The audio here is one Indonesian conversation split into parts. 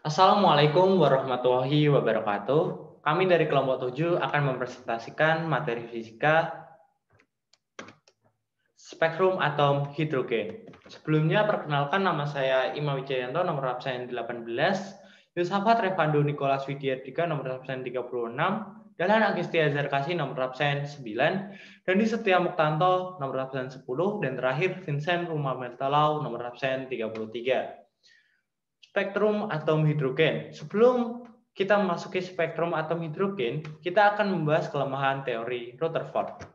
Assalamualaikum warahmatullahi wabarakatuh. Kami dari kelompok 7 akan mempresentasikan materi fisika spektrum atom hidrogen. Sebelumnya perkenalkan, nama saya Ima Wijayanto, nomor absen 18, Yusafat Revando Nicholas Widyardika, nomor absen 36, Dahlan Agistia Zarkasi, nomor absen 9, Dandi Setia Muktanto, nomor absen 10, dan terakhir Vincent Rumamertalau, nomor absen 33. Spektrum atom hidrogen. Sebelum kita memasuki spektrum atom hidrogen, kita akan membahas kelemahan teori Rutherford.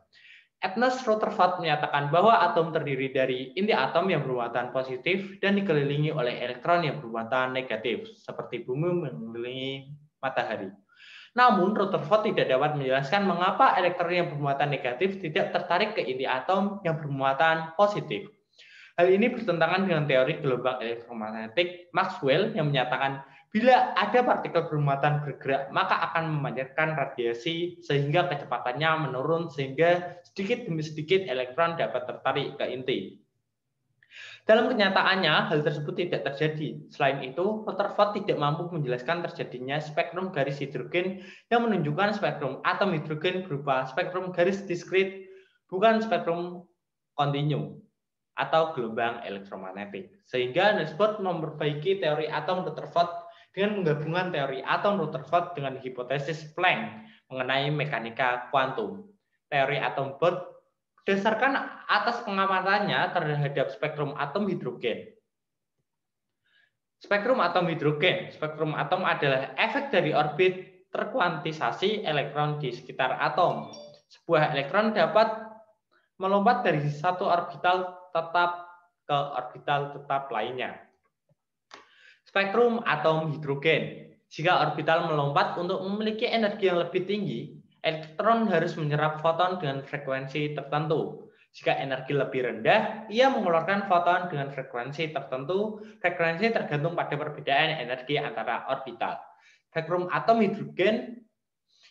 Ernest Rutherford menyatakan bahwa atom terdiri dari inti atom yang bermuatan positif dan dikelilingi oleh elektron yang bermuatan negatif, seperti bumi mengelilingi matahari. Namun, Rutherford tidak dapat menjelaskan mengapa elektron yang bermuatan negatif tidak tertarik ke inti atom yang bermuatan positif. Hal ini bertentangan dengan teori gelombang elektromagnetik Maxwell yang menyatakan bila ada partikel bermuatan bergerak, maka akan memancarkan radiasi sehingga kecepatannya menurun sehingga sedikit demi sedikit elektron dapat tertarik ke inti. Dalam kenyataannya, hal tersebut tidak terjadi. Selain itu, Rutherford tidak mampu menjelaskan terjadinya spektrum garis hidrogen yang menunjukkan spektrum atom hidrogen berupa spektrum garis diskrit, bukan spektrum kontinu atau gelombang elektromagnetik. Sehingga Niels Bohr memperbaiki teori atom Rutherford dengan menggabungkan teori atom Rutherford dengan hipotesis Planck mengenai mekanika kuantum. Teori atom Bohr berdasarkan atas pengamatannya terhadap spektrum atom hidrogen. Spektrum atom hidrogen. Spektrum atom adalah efek dari orbit terkuantisasi elektron di sekitar atom. Sebuah elektron dapat melompat dari satu orbital tetap ke orbital tetap lainnya. Spektrum atom hidrogen. Jika orbital melompat untuk memiliki energi yang lebih tinggi, elektron harus menyerap foton dengan frekuensi tertentu. Jika energi lebih rendah, ia mengeluarkan foton dengan frekuensi tertentu. Frekuensi tergantung pada perbedaan energi antara orbital. Spektrum atom hidrogen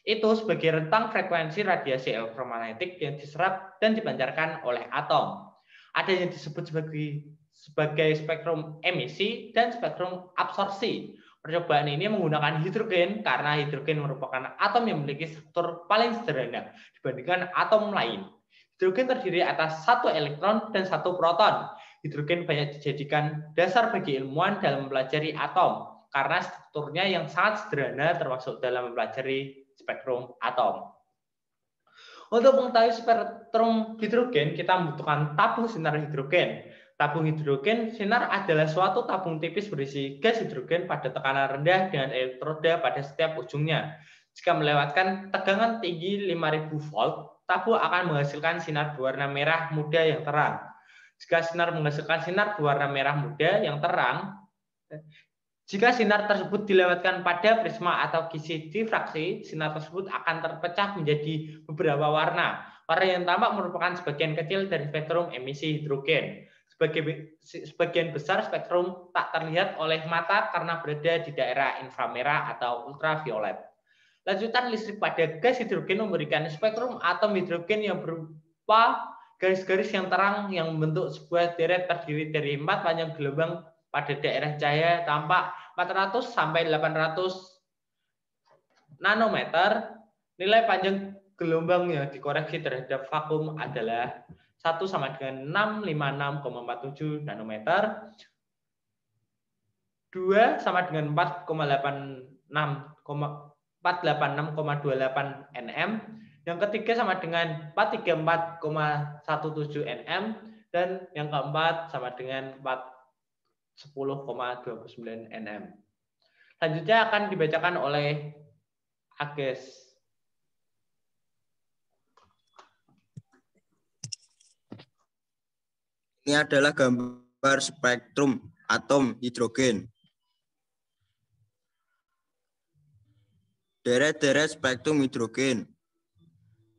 itu sebagai rentang frekuensi radiasi elektromagnetik yang diserap dan dipancarkan oleh atom. Ada yang disebut sebagai spektrum emisi dan spektrum absorpsi. Percobaan ini menggunakan hidrogen karena hidrogen merupakan atom yang memiliki struktur paling sederhana dibandingkan atom lain. Hidrogen terdiri atas satu elektron dan satu proton. Hidrogen banyak dijadikan dasar bagi ilmuwan dalam mempelajari atom karena strukturnya yang sangat sederhana termasuk dalam mempelajari spektrum atom. Untuk mengetahui spektrum hidrogen, kita membutuhkan tabung sinar hidrogen. Tabung hidrogen sinar adalah suatu tabung tipis berisi gas hidrogen pada tekanan rendah dengan elektroda pada setiap ujungnya. Jika melewatkan tegangan tinggi 5000 volt, tabung akan menghasilkan sinar berwarna merah muda yang terang. Jika sinar menghasilkan sinar berwarna merah muda yang terang, jika sinar tersebut dilewatkan pada prisma atau kisi difraksi, sinar tersebut akan terpecah menjadi beberapa warna. Warna yang tampak merupakan sebagian kecil dari spektrum emisi hidrogen. Sebagian besar spektrum tak terlihat oleh mata karena berada di daerah inframerah atau ultraviolet. Lanjutan listrik pada gas hidrogen memberikan spektrum atom hidrogen yang berupa garis-garis yang terang yang membentuk sebuah deret terdiri dari 4 panjang gelombang. Pada daerah cahaya tampak 400 sampai 800 nanometer. Nilai panjang gelombang yang dikoreksi terhadap vakum adalah 1 sama dengan 656,47 nanometer, 2 sama dengan 486,28 nm, yang ketiga sama dengan 434,17 nm, dan yang keempat sama dengan 10,29 nm. Selanjutnya akan dibacakan oleh Ages. Ini adalah gambar spektrum atom hidrogen. Deret-deret spektrum hidrogen.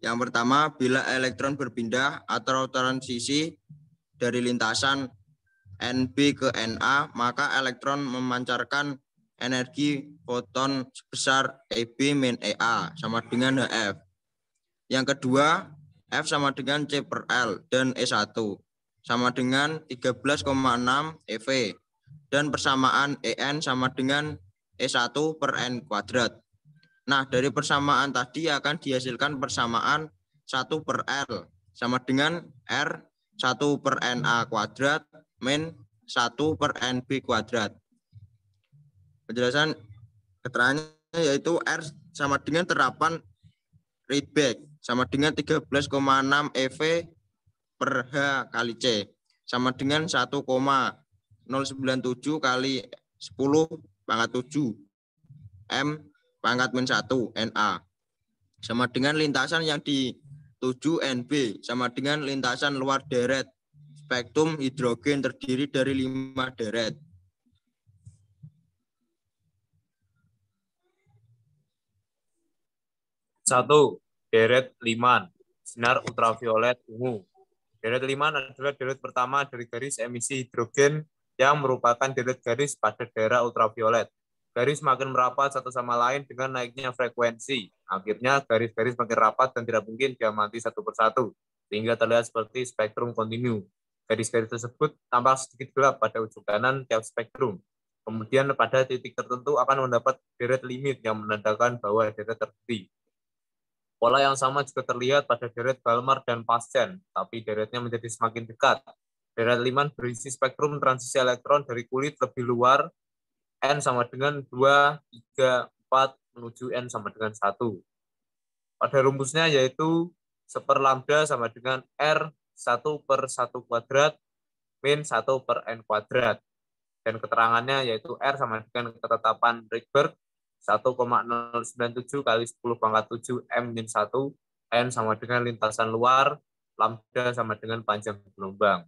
Yang pertama, bila elektron berpindah atau transisi dari lintasan NB ke Na, maka elektron memancarkan energi foton sebesar EB min EA sama dengan HF. Yang kedua, F sama dengan C per L dan E1 sama dengan 13,6 EV. Dan persamaan EN sama dengan E1 per N kuadrat. Nah, dari persamaan tadi akan dihasilkan persamaan 1 per L sama dengan R1 per NA kuadrat min 1 per NB kuadrat. Penjelasan keterangannya yaitu R sama dengan terapan readback sama dengan 13,6 EV per H kali C sama dengan 1,097 kali 10 pangkat 7 M pangkat min 1 NA sama dengan lintasan yang dituju NB sama dengan lintasan luar deret spektrum hidrogen terdiri dari 5 deret. Satu, deret liman, sinar ultraviolet ungu. Deret liman adalah deret pertama dari garis emisi hidrogen yang merupakan deret garis pada daerah ultraviolet. Garis makin merapat satu sama lain dengan naiknya frekuensi. Akhirnya garis-garis makin rapat dan tidak mungkin diamati satu persatu, sehingga terlihat seperti spektrum kontinu. Garis-garis tersebut tampak sedikit gelap pada ujung kanan tiap spektrum. Kemudian pada titik tertentu akan mendapat deret limit yang menandakan bahwa deret terhenti. Pola yang sama juga terlihat pada deret Balmer dan Paschen, tapi deretnya menjadi semakin dekat. Deret Lyman berisi spektrum transisi elektron dari kulit lebih luar, N sama dengan 2, 3, 4, menuju N sama dengan 1. Pada rumusnya yaitu 1 lambda sama dengan R1 per 1 kuadrat min 1 per N kuadrat. Dan keterangannya yaitu R sama dengan ketetapan Rydberg 1,097 kali 10 pangkat 7 M-1, N sama dengan lintasan luar, lambda sama dengan panjang gelombang.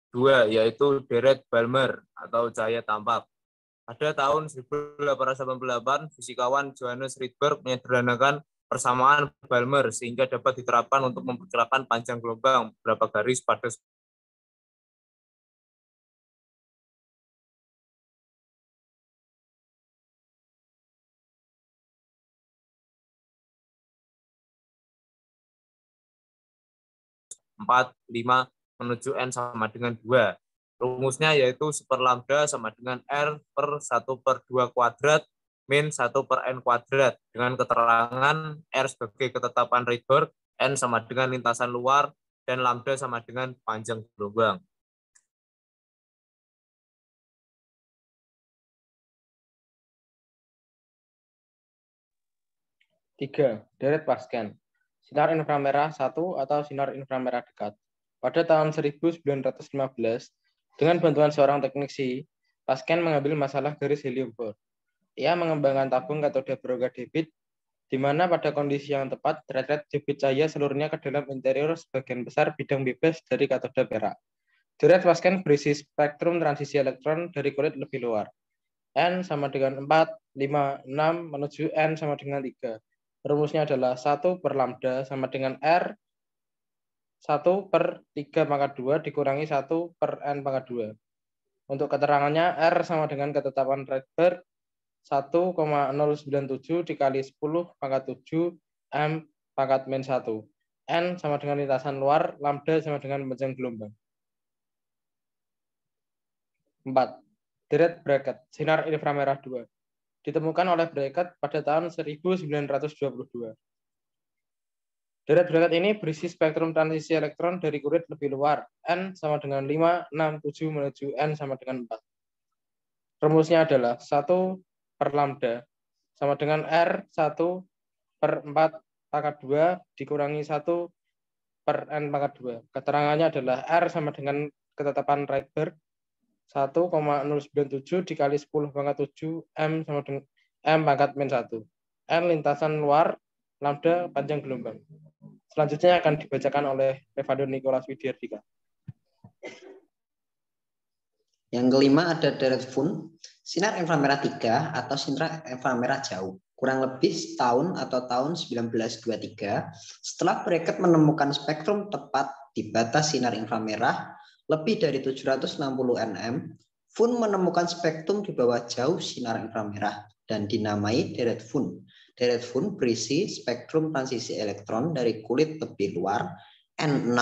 Dua, yaitu deret Balmer atau cahaya tampak. Pada tahun 1888, fisikawan Johannes Rydberg menyederhanakan persamaan Balmer sehingga dapat diterapkan untuk memperkirakan panjang gelombang beberapa garis pada empat, 5 menuju N sama dengan 2. Rumusnya yaitu 1 lambda sama dengan R per 1 per 2 kuadrat min 1 per N kuadrat dengan keterangan R sebagai ketetapan Rydberg, N sama dengan lintasan luar, dan lambda sama dengan panjang gelombang. Tiga, deret Paschen. Sinar inframerah 1 atau sinar inframerah dekat. Pada tahun 1915, dengan bantuan seorang teknisi, Paschen mengambil masalah garis helium Bohr. Ia mengembangkan tabung katoda beroga debit, di mana pada kondisi yang tepat, deret debit cahaya seluruhnya ke dalam interior sebagian besar bidang bebas dari katoda perak. Deret Paschen berisi spektrum transisi elektron dari kulit lebih luar. N sama dengan 4, 5, 6 menuju N sama dengan 3. Rumusnya adalah 1 per lambda sama dengan R 1 per 3 pangkat 2 dikurangi 1 per N pangkat 2. Untuk keterangannya, R sama dengan ketetapan Rydberg 1,097 dikali 10 pangkat 7 M pangkat min 1. N sama dengan lintasan luar, lambda sama dengan panjang gelombang. 4. Deret bracket, sinar inframerah 2. Ditemukan oleh Brackett pada tahun 1922. Deret Brackett ini berisi spektrum transisi elektron dari kulit lebih luar, N sama dengan 5, 6, 7 menuju N sama dengan 4. Rumusnya adalah 1 per lambda sama dengan R 1 per 4 pangkat 2 dikurangi 1 per N pangkat 2. Keterangannya adalah R sama dengan ketetapan Rydberg 1,097 dikali 10 pangkat 7 M sama dengan M pangkat min 1. N lintasan luar, lambda panjang gelombang. Selanjutnya akan dibacakan oleh Revado Nicholas Widyardika. Yang kelima ada deret Fun, sinar inframerah 3 atau sinar inframerah jauh. Kurang lebih setahun atau tahun 1923, setelah Brackett menemukan spektrum tepat di batas sinar inframerah lebih dari 760 nm, Fun menemukan spektrum di bawah jauh sinar inframerah dan dinamai deret Fun. Deret Fun berisi spektrum transisi elektron dari kulit lebih luar N6,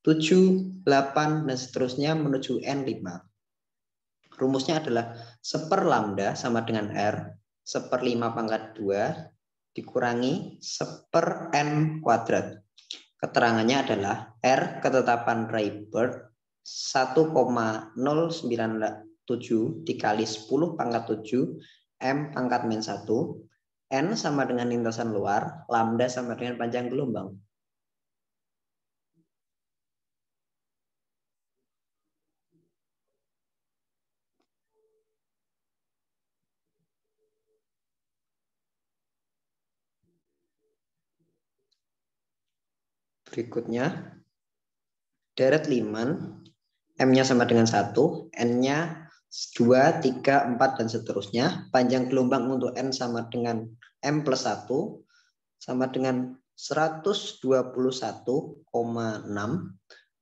7, 8, dan seterusnya menuju N5. Rumusnya adalah 1/, lambda sama dengan R, 1/5 pangkat 2 dikurangi 1/n kuadrat. Keterangannya adalah R ketetapan Rayburn 1,097 dikali 10 pangkat 7 M pangkat min 1, N sama dengan lintasan luar, lambda sama dengan panjang gelombang. Berikutnya, deret Lyman, M-nya sama dengan 1, N-nya 2, 3, 4, dan seterusnya. Panjang gelombang untuk N sama dengan M plus 1, sama dengan 121,6.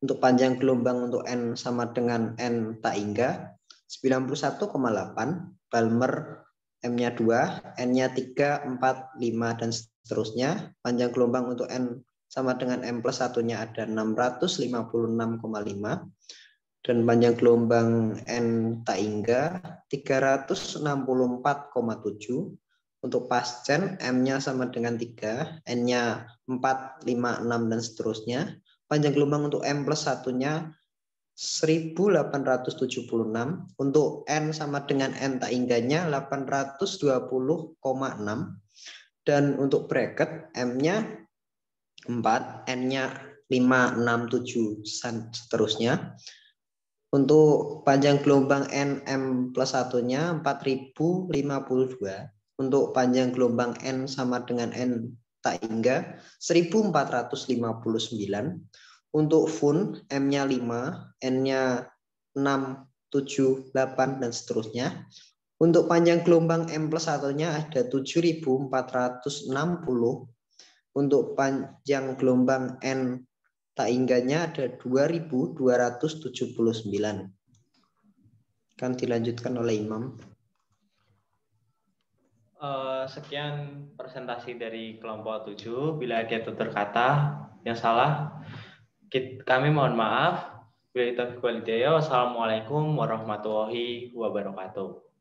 Untuk panjang gelombang untuk N sama dengan N tak hingga 91,8. Balmer M-nya 2, N-nya 3, 4, 5, dan seterusnya. Panjang gelombang untuk N sama dengan M plus 1-nya ada 656,5. Dan panjang gelombang N tak hingga 364,7. Untuk pascen M-nya sama dengan 3, N-nya 4, 5, 6, dan seterusnya. Panjang gelombang untuk M plus 1-nya 1876. Untuk N sama dengan N tak hingganya 820,6. Dan untuk bracket M-nya 4, N-nya 5, 6, 7, dan seterusnya. Untuk panjang gelombang N M plus 1-nya 4052. Untuk panjang gelombang N sama dengan N tak hingga 1459. Untuk Fun M-nya 5, N-nya 6, 7, 8, dan seterusnya. Untuk panjang gelombang M plus 1-nya ada 7460. Untuk panjang gelombang N tak hingganya ada 2279. Akan dilanjutkan oleh Imam. Sekian presentasi dari kelompok 7. Bila ada tutur kata yang salah, kami mohon maaf. Wassalamualaikum warahmatullahi wabarakatuh.